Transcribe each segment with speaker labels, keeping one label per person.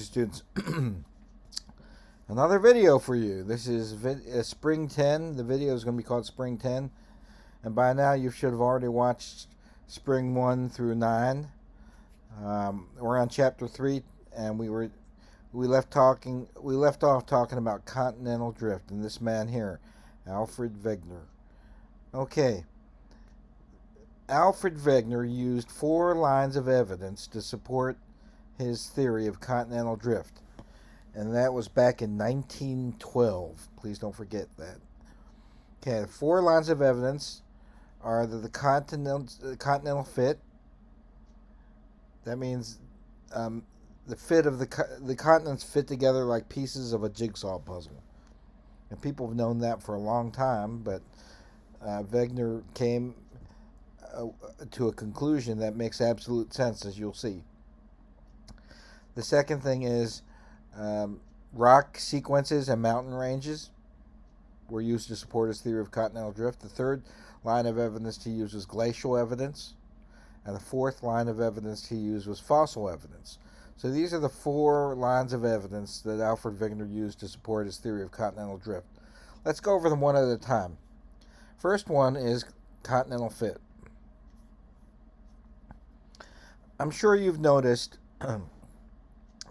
Speaker 1: Students, another video for you. This is Spring 10. The video is going to be called Spring 10, and by now you should have already watched Spring 1 through 9. We're on Chapter 3, and we left off talking about Continental Drift and this man here, Alfred Wegener. Okay, Alfred Wegener used 4 lines of evidence to support his theory of continental drift, and that was back in 1912. Please don't forget that. Okay, 4 lines of evidence are that the continental fit. That means the fit of the continents fit together like pieces of a jigsaw puzzle, and people have known that for a long time. But Wegener came to a conclusion that makes absolute sense, as you'll see. The second thing is rock sequences and mountain ranges were used to support his theory of continental drift. The third line of evidence he used was glacial evidence. And the fourth line of evidence he used was fossil evidence. So these are the 4 lines of evidence that Alfred Wegener used to support his theory of continental drift. Let's go over them one at a time. First one is continental fit. I'm sure you've noticed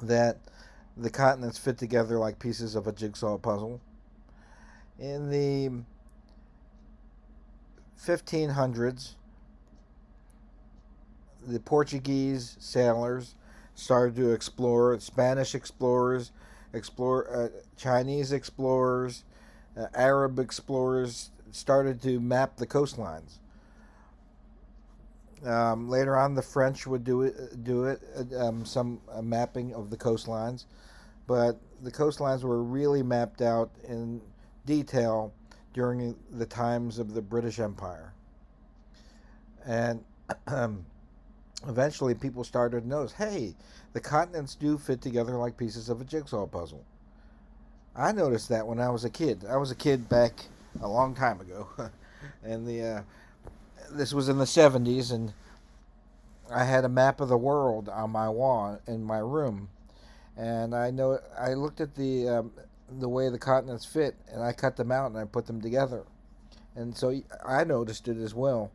Speaker 1: that the continents fit together like pieces of a jigsaw puzzle. In the 1500s, the Portuguese sailors started to explore. Spanish explorers, Chinese explorers, Arab explorers started to map the coastlines. Later on, the French would do it, some mapping of the coastlines, but the coastlines were really mapped out in detail during the times of the British Empire. And eventually people started to notice, hey, the continents do fit together like pieces of a jigsaw puzzle. I noticed that when I was a kid. I was a kid back a long time ago, and this was in the 70s, and I had a map of the world on my wall in my room, and I looked at the way the continents fit, and I cut them out and I put them together, and so I noticed it as well.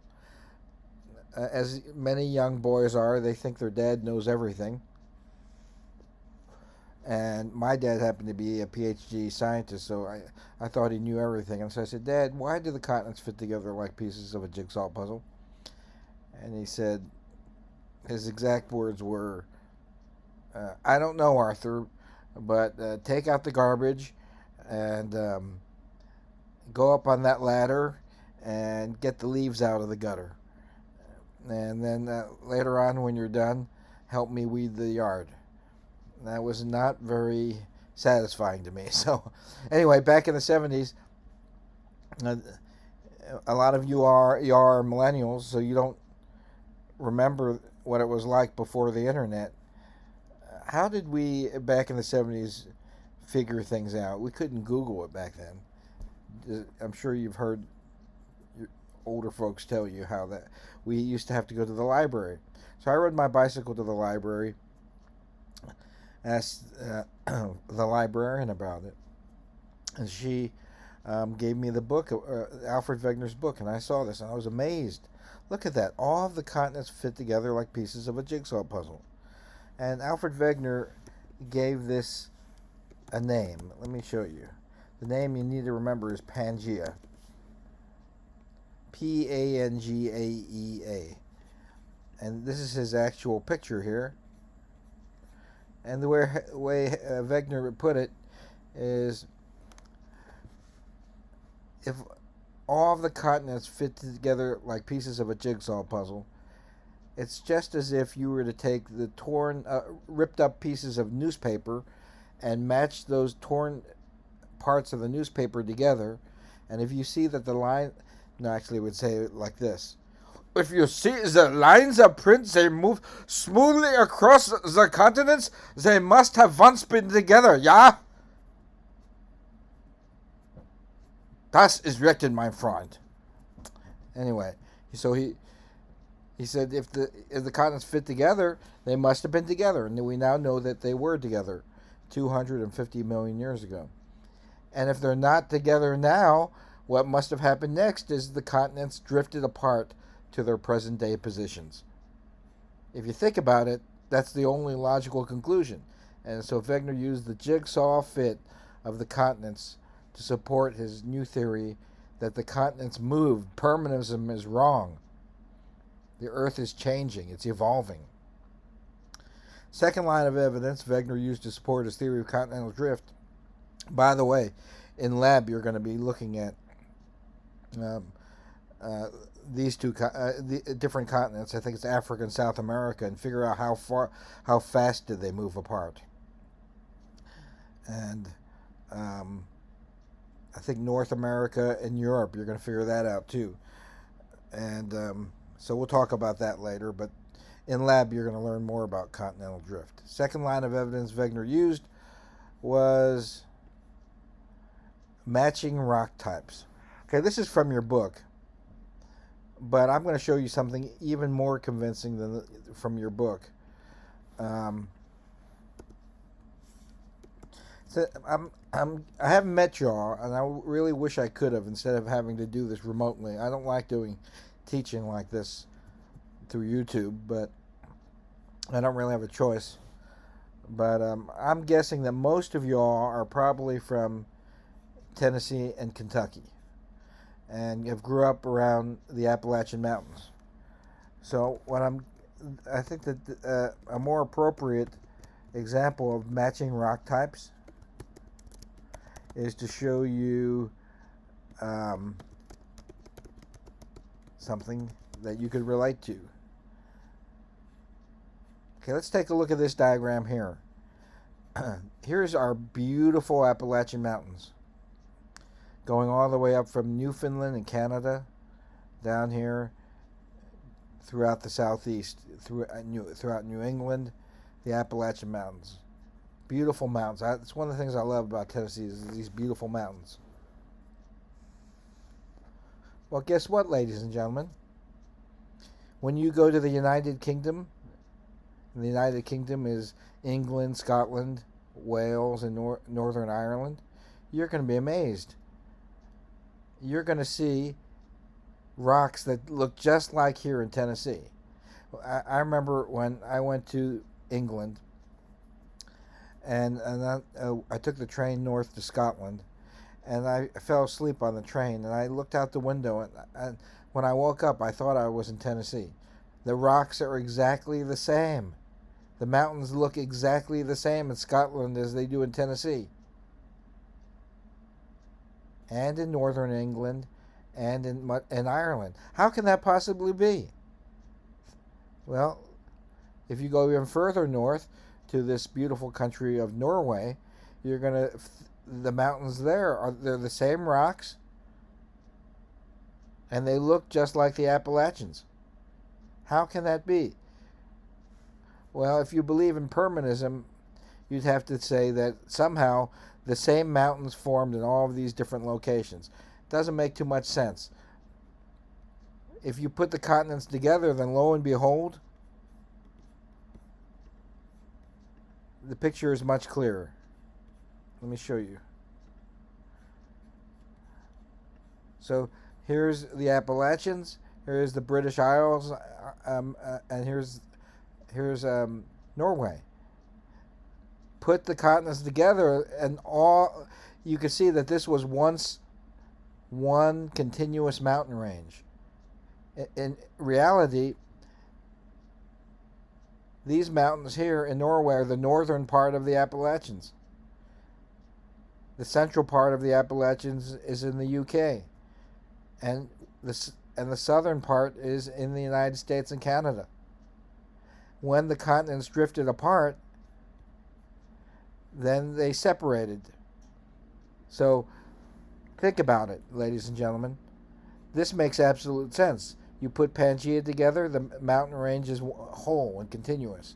Speaker 1: As many young boys are, they think their dad knows everything, and my dad happened to be a PhD scientist, so I thought he knew everything. And so I said, Dad, why do the continents fit together like pieces of a jigsaw puzzle? And he said, his exact words were, I don't know, Arthur, but take out the garbage and go up on that ladder and get the leaves out of the gutter. And then later on, when you're done, help me weed the yard. That was not very satisfying to me. So anyway, back in the 70s, a lot of you are millennials, so you don't remember what it was like before the internet. How did we, back in the 70s, figure things out? We couldn't Google it back then. I'm sure you've heard your older folks tell you how that we used to have to go to the library. So I rode my bicycle to the library, asked the librarian about it, and she gave me the book, Alfred Wegener's book, and I saw this and I was amazed. Look at that. All of the continents fit together like pieces of a jigsaw puzzle. And Alfred Wegener gave this a name. Let me show you. The name you need to remember is Pangea. Pangaea. And this is his actual picture here. And the way Wegener put it is, if all of the continents fit together like pieces of a jigsaw puzzle, it's just as if you were to take the ripped up pieces of newspaper and match those torn parts of the newspaper together. And if you see that the line, no, actually it would say it like this. If you see the lines of print, they move smoothly across the continents, they must have once been together, yeah? Das ist written, my friend. Anyway, so He said if the continents fit together, they must have been together, and we now know that they were together 250 million years ago. And if they're not together now, what must have happened next is the continents drifted apart to their present day positions. If you think about it, that's the only logical conclusion. And so Wegener used the jigsaw fit of the continents to support his new theory that the continents moved. Permanentism is wrong. The Earth is changing. It's evolving. Second line of evidence Wegener used to support his theory of continental drift. By the way, in lab you're going to be looking at these two different continents. I think it's Africa and South America, and figure out how fast did they move apart. And I think North America and Europe, you're going to figure that out too. And so we'll talk about that later, but in lab you're going to learn more about continental drift. Second line of evidence Wegener used was matching rock types. Okay, this is from your book, but I'm going to show you something even more convincing than from your book. So I haven't met y'all, and I really wish I could have instead of having to do this remotely. I don't like doing teaching like this through YouTube, but I don't really have a choice. But I'm guessing that most of y'all are probably from Tennessee and Kentucky, and have grew up around the Appalachian Mountains. So I think that a more appropriate example of matching rock types is to show you something that you could relate to. Okay, let's take a look at this diagram here. Here's our beautiful Appalachian Mountains, going all the way up from Newfoundland and Canada, down here throughout the southeast, throughout New England, the Appalachian Mountains. Beautiful mountains. It's one of the things I love about Tennessee is these beautiful mountains. Well, guess what, ladies and gentlemen? When you go to the United Kingdom, the United Kingdom is England, Scotland, Wales, and Northern Ireland, you're going to be amazed. You're going to see rocks that look just like here in Tennessee. I remember when I went to England, and I took the train north to Scotland, and I fell asleep on the train, and I looked out the window, and when I woke up, I thought I was in Tennessee. The rocks are exactly the same. The mountains look exactly the same in Scotland as they do in Tennessee, and in northern England, and in Ireland. How can that possibly be? Well, if you go even further north to this beautiful country of Norway, the mountains they're the same rocks, and they look just like the Appalachians. How can that be? Well, if you believe in permanentism, you'd have to say that somehow the same mountains formed in all of these different locations. Doesn't make too much sense. If you put the continents together, then lo and behold, the picture is much clearer. Let me show you. So here's the Appalachians, here's the British Isles, and here's Norway. Put the continents together, and you can see that this was once one continuous mountain range. In reality, these mountains here in Norway are the northern part of the Appalachians. The central part of the Appalachians is in the UK, and the southern part is in the United States and Canada. When the continents drifted apart, then they separated. So think about it, ladies and gentlemen. This makes absolute sense. You put Pangea together, the mountain range is whole and continuous,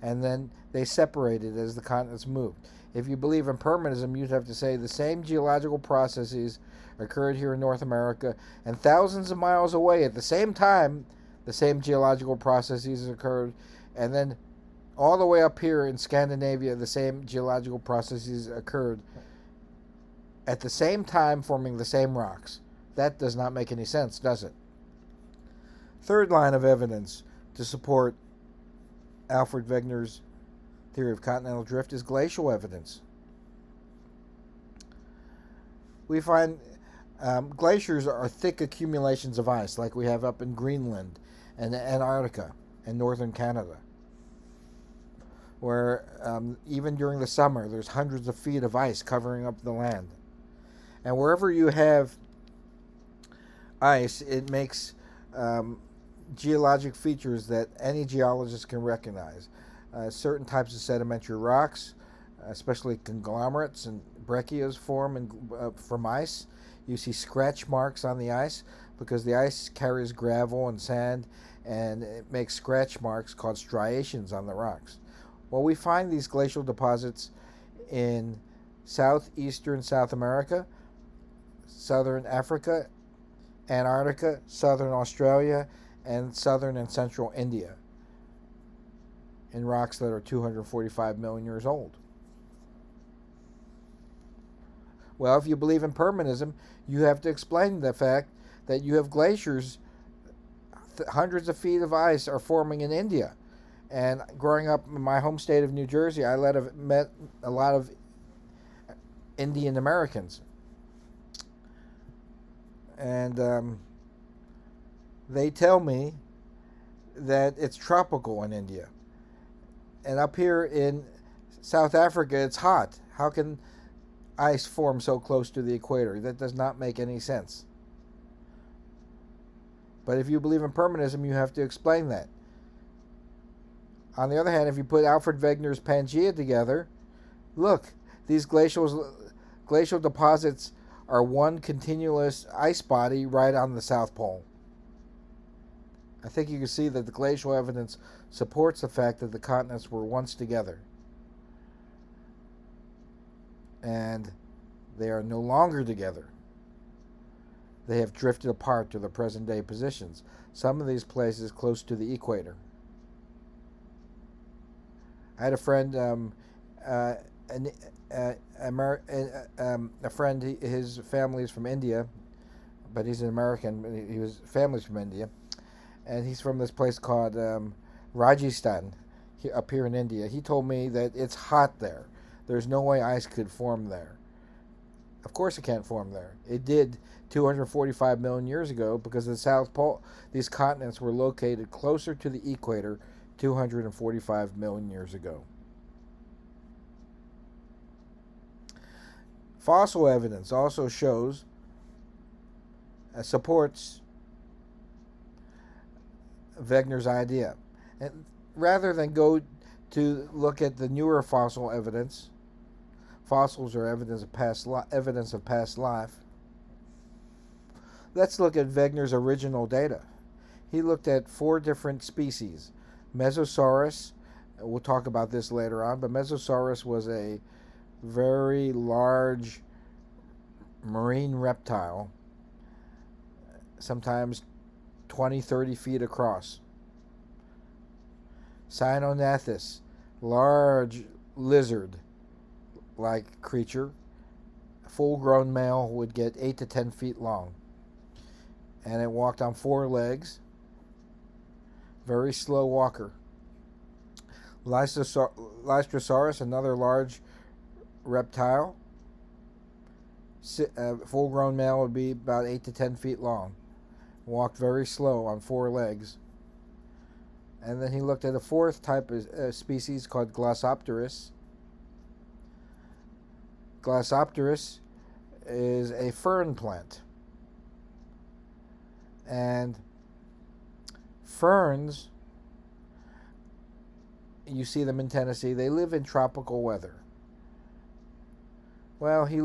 Speaker 1: and then they separated as the continents moved. If you believe in permanentism, you'd have to say the same geological processes occurred here in North America, and thousands of miles away at the same time, the same geological processes occurred, and then all the way up here in Scandinavia, the same geological processes occurred at the same time, forming the same rocks. That does not make any sense, does it? Third line of evidence to support Alfred Wegener's theory of continental drift is glacial evidence. We find glaciers are thick accumulations of ice, like we have up in Greenland and Antarctica and northern Canada, where even during the summer there's hundreds of feet of ice covering up the land. And wherever you have ice, it makes geologic features that any geologist can recognize. Certain types of sedimentary rocks, especially conglomerates and breccias, form from ice. You see scratch marks on the ice because the ice carries gravel and sand, and it makes scratch marks called striations on the rocks. Well, we find these glacial deposits in southeastern South America, southern Africa, Antarctica, southern Australia, and southern and central India, in rocks that are 245 million years old. Well, if you believe in permanism, you have to explain the fact that you have glaciers, hundreds of feet of ice are forming in India. And growing up in my home state of New Jersey, I met a lot of Indian Americans. And they tell me that it's tropical in India. And up here in South Africa, it's hot. How can ice form so close to the equator? That does not make any sense. But if you believe in permanism, you have to explain that. On the other hand, if you put Alfred Wegener's Pangaea together, look, these glacial deposits are one continuous ice body right on the South Pole. I think you can see that the glacial evidence supports the fact that the continents were once together. And they are no longer together. They have drifted apart to their present day positions. Some of these places close to the equator. I had a friend, his family is from India, but he's an American. His family's from India, and he's from this place called Rajasthan, up here in India. He told me that it's hot there. There's no way ice could form there. Of course it can't form there. It did 245 million years ago because the South Pole, these continents were located closer to the equator 245 million years ago. Fossil evidence also shows, supports Wegener's idea. And rather than go to look at the newer fossil evidence, fossils are evidence of past life, let's look at Wegener's original data. He looked at 4 different species. Mesosaurus, we'll talk about this later on, but Mesosaurus was a very large marine reptile, sometimes 20-30 feet across. Cyanognathes, large lizard-like creature. A full-grown male would get 8 to 10 feet long. And it walked on 4 legs. Very slow walker. Lystrosaurus, another large reptile. Full-grown male would be about 8 to 10 feet long. Walked very slow on 4 legs. And then he looked at a 4th type of species called Glossopteris. Glossopteris is a fern plant. And ferns, you see them in Tennessee, they live in tropical weather. Well, he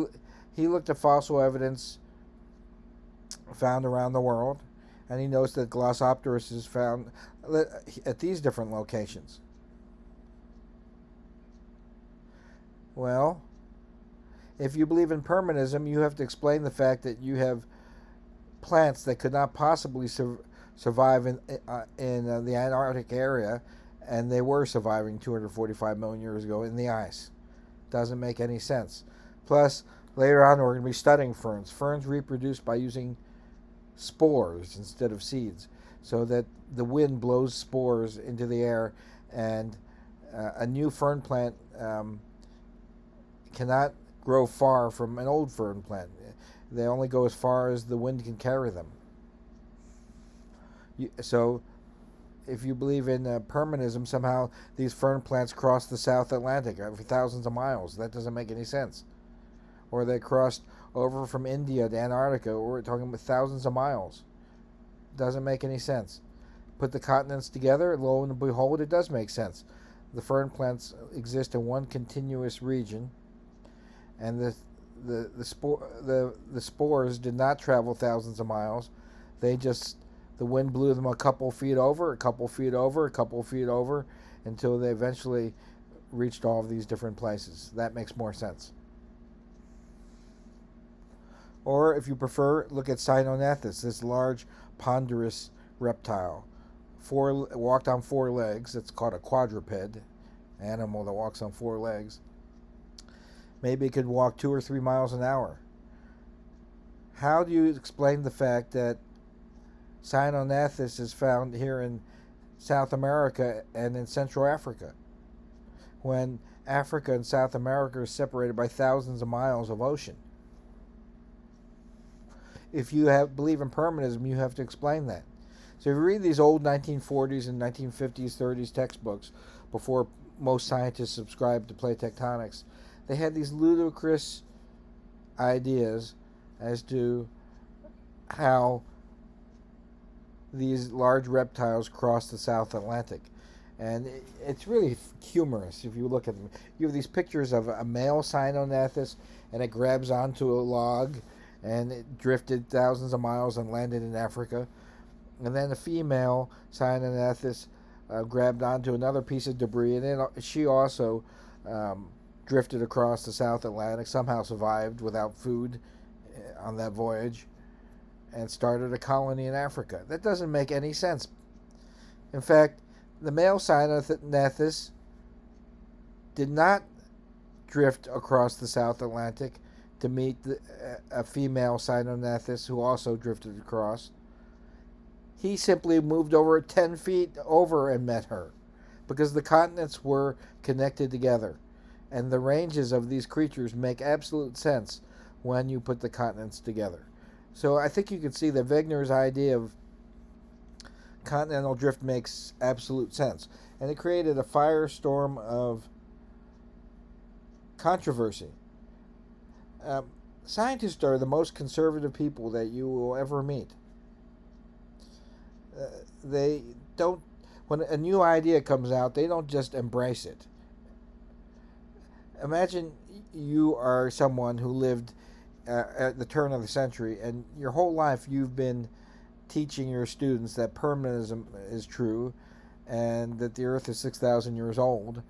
Speaker 1: looked at fossil evidence found around the world, and he knows that Glossopteris is found at these different locations. Well, if you believe in permanism, you have to explain the fact that you have plants that could not possibly survive in the Antarctic area, and they were surviving 245 million years ago in the ice. Doesn't make any sense. Plus, later on, we're going to be studying ferns. Ferns reproduce by using spores instead of seeds, so that the wind blows spores into the air, and a new fern plant cannot grow far from an old fern plant. They only go as far as the wind can carry them. So, if you believe in permanism, somehow these fern plants cross the South Atlantic for thousands of miles. That doesn't make any sense. Or they crossed over from India to Antarctica. We're talking about thousands of miles. Doesn't make any sense. Put the continents together, lo and behold, it does make sense. The fern plants exist in one continuous region, and the spores did not travel thousands of miles. The wind blew them a couple feet over, a couple feet over, a couple feet over, until they eventually reached all of these different places. That makes more sense. Or, if you prefer, look at Cynognathes, this large, ponderous reptile. Walked on four legs. It's called a quadruped, animal that walks on four legs. Maybe it could walk 2 or 3 miles an hour. How do you explain the fact that Cynognathes is found here in South America and in Central Africa, when Africa and South America are separated by thousands of miles of ocean? If you believe in permanism, you have to explain that. So if you read these old 1940s and 1950s, 30s textbooks, before most scientists subscribed to plate tectonics, they had these ludicrous ideas as to how these large reptiles cross the South Atlantic. And it's really humorous if you look at them. You have these pictures of a male Cynognathes, and it grabs onto a log, and it drifted thousands of miles and landed in Africa. And then the female Cynognathes grabbed onto another piece of debris, and then she also drifted across the South Atlantic, somehow survived without food on that voyage, and started a colony in Africa. That doesn't make any sense. In fact, the male Cynognathes did not drift across the South Atlantic to meet a female Cynognathes who also drifted across. He simply moved over 10 feet over and met her, because the continents were connected together. And the ranges of these creatures make absolute sense when you put the continents together. So I think you can see that Wegener's idea of continental drift makes absolute sense. And it created a firestorm of controversy. Scientists are the most conservative people that you will ever meet. They don't, when a new idea comes out, they don't just embrace it. Imagine you are someone who lived at the turn of the century, and your whole life you've been teaching your students that permanism is true, and that the Earth is 6,000 years old,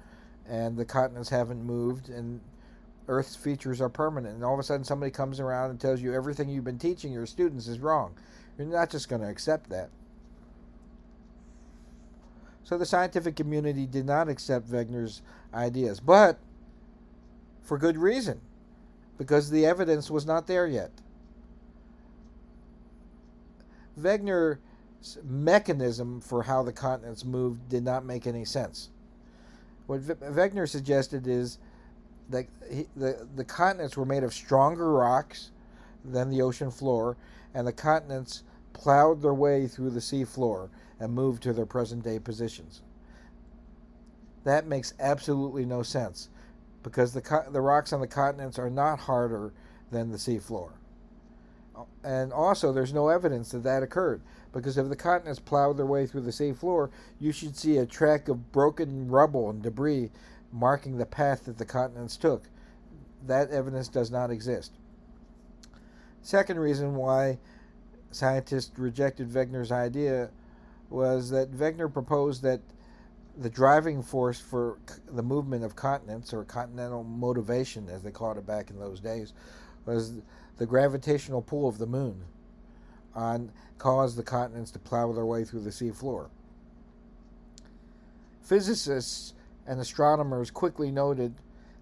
Speaker 1: and the continents haven't moved, and Earth's features are permanent. And all of a sudden somebody comes around and tells you everything you've been teaching your students is wrong. You're not just going to accept that. So the scientific community did not accept Wegener's ideas, but for good reason, because the evidence was not there yet. Wegener's mechanism for how the continents moved did not make any sense. What Wegener suggested is that the continents were made of stronger rocks than the ocean floor, and the continents plowed their way through the sea floor and moved to their present-day positions. That makes absolutely no sense, because the rocks on the continents are not harder than the sea floor. And also, there's no evidence that that occurred, because if the continents plowed their way through the sea floor, you should see a track of broken rubble and debris marking the path that the continents took. That evidence does not exist. Second reason why scientists rejected Wegener's idea was that Wegener proposed that the driving force for the movement of continents, or continental motivation as they called it back in those days, was the gravitational pull of the moon. caused the continents to plow their way through the seafloor. Physicists and astronomers quickly noted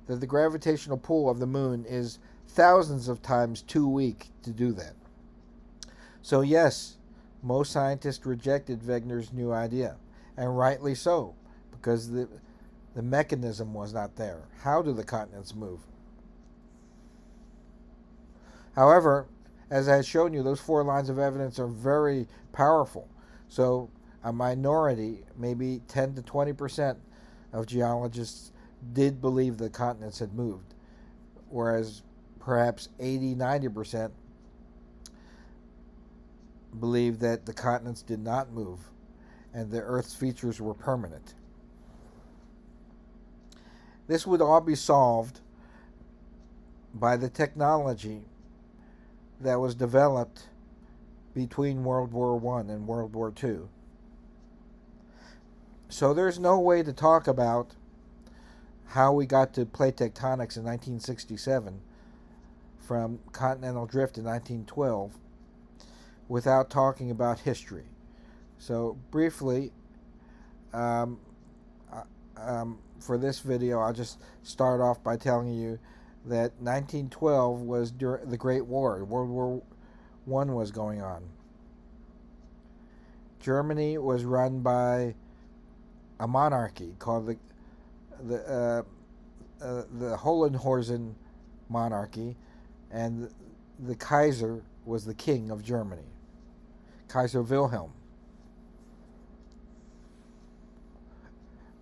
Speaker 1: that the gravitational pull of the moon is thousands of times too weak to do that. So yes, most scientists rejected Wegener's new idea, and rightly so, because the mechanism was not there. How do the continents move? However, as I had shown you, those 4 lines of evidence are very powerful. So a minority, maybe 10 to 20% of geologists did believe the continents had moved, whereas perhaps 80-90% believed that the continents did not move and the Earth's features were permanent. This would all be solved by the technology that was developed between World War I and World War II. So there's no way to talk about how we got to plate tectonics in 1967 from Continental Drift in 1912 without talking about history. So briefly, for this video, I'll just start off by telling you that 1912 was during the Great War. World War I was going on. Germany was run by a monarchy called the Hohenzollern monarchy, and the Kaiser was the king of Germany, Kaiser Wilhelm.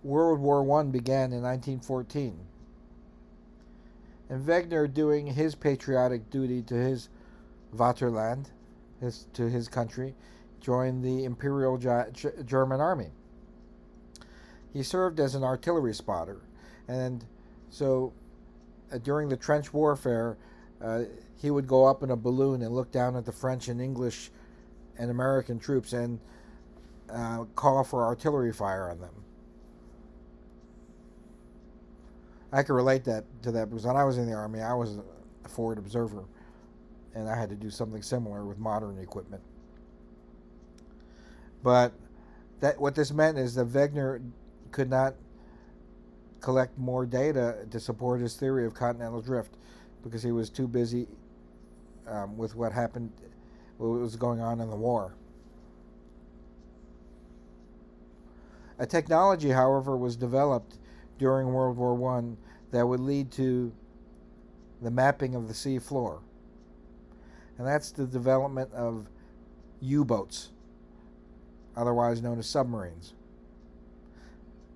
Speaker 1: World War I began in 1914. And Wegener, doing his patriotic duty to his Vaterland, to his country, joined the Imperial German Army. He served as an artillery spotter, and so during the trench warfare, he would go up in a balloon and look down at the French and English and American troops and call for artillery fire on them. I can relate to that because when I was in the Army, I was a forward observer, and I had to do something similar with modern equipment. But what this meant is that Wegener could not collect more data to support his theory of continental drift because he was too busy with what was going on in the war. A technology, however, was developed during World War I that would lead to the mapping of the sea floor. And that's the development of U-boats, otherwise known as submarines.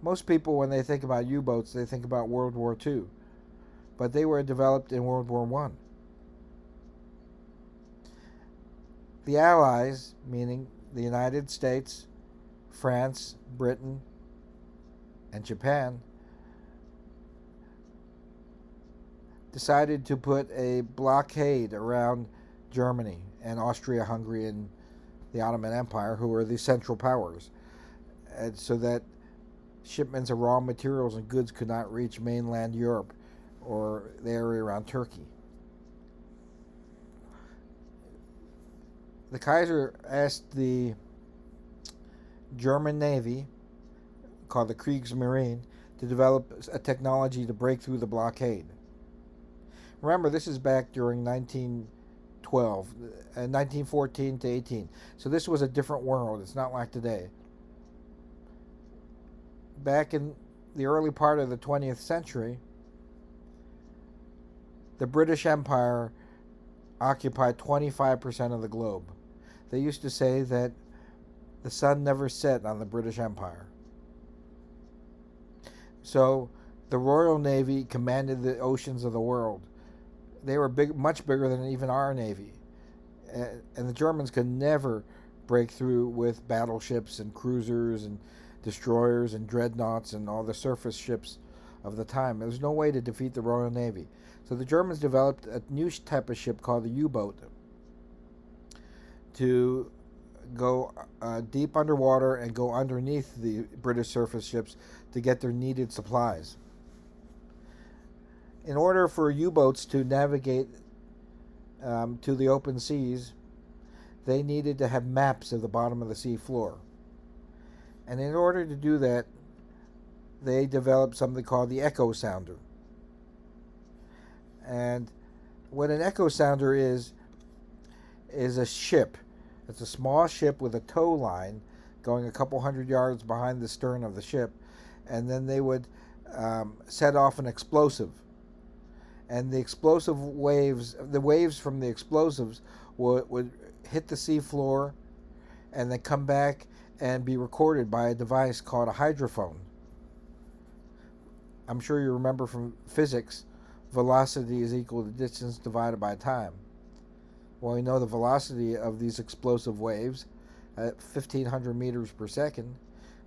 Speaker 1: Most people, when they think about U-boats, they think about World War II, but they were developed in World War I. The Allies, meaning the United States, France, Britain, and Japan, decided to put a blockade around Germany and Austria-Hungary and the Ottoman Empire, who were the Central Powers, and so that shipments of raw materials and goods could not reach mainland Europe or the area around Turkey. The Kaiser asked the German Navy, called the Kriegsmarine, to develop a technology to break through the blockade. Remember, this is back during 1914 to 18. So this was a different world. It's not like today. Back in the early part of the 20th century, the British Empire occupied 25% of the globe. They used to say that the sun never set on the British Empire. So the Royal Navy commanded the oceans of the world. They were much bigger than even our Navy. And the Germans could never break through with battleships and cruisers and destroyers and dreadnoughts and all the surface ships of the time. There was no way to defeat the Royal Navy. So the Germans developed a new type of ship called the U-boat to go deep underwater and go underneath the British surface ships to get their needed supplies. In order for U-boats to navigate to the open seas, they needed to have maps of the bottom of the sea floor. And in order to do that, they developed something called the echo sounder. And what an echo sounder is a ship. It's a small ship with a tow line going a couple hundred yards behind the stern of the ship, and then they would set off an explosive. And the explosive waves, the waves from the explosives would hit the seafloor and then come back and be recorded by a device called a hydrophone. I'm sure you remember from physics, velocity is equal to distance divided by time. Well, we know the velocity of these explosive waves at 1,500 meters per second.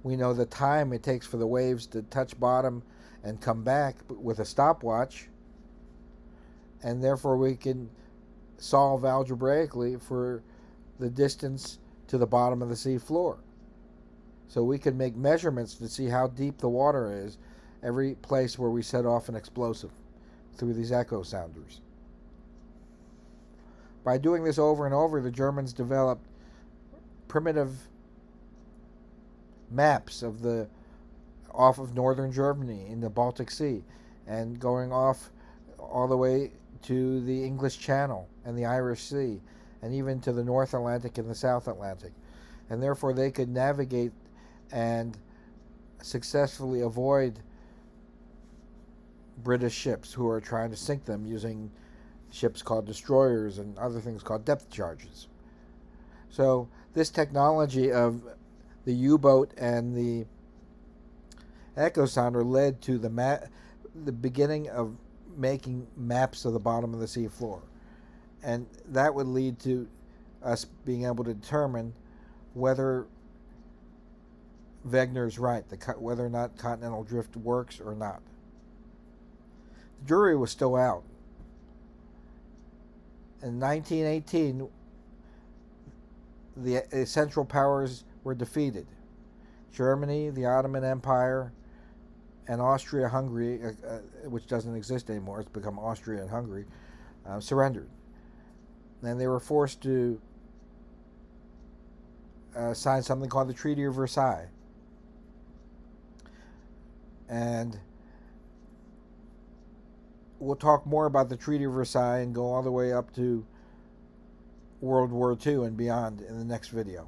Speaker 1: We know the time it takes for the waves to touch bottom and come back with a stopwatch. And therefore we can solve algebraically for the distance to the bottom of the sea floor. So we can make measurements to see how deep the water is every place where we set off an explosive through these echo sounders. By doing this over and over, the Germans developed primitive maps off of northern Germany in the Baltic Sea and going off all the way to the English Channel and the Irish Sea and even to the North Atlantic and the South Atlantic. And therefore they could navigate and successfully avoid British ships who are trying to sink them using ships called destroyers and other things called depth charges. So this technology of the U-boat and the echo sounder led to the beginning of making maps of the bottom of the sea floor. And that would lead to us being able to determine whether Wegener's right, whether or not continental drift works or not. The jury was still out. In 1918, the Central Powers were defeated. Germany, the Ottoman Empire, and Austria-Hungary, which doesn't exist anymore, it's become Austria and Hungary, surrendered. And they were forced to sign something called the Treaty of Versailles. And we'll talk more about the Treaty of Versailles and go all the way up to World War II and beyond in the next video.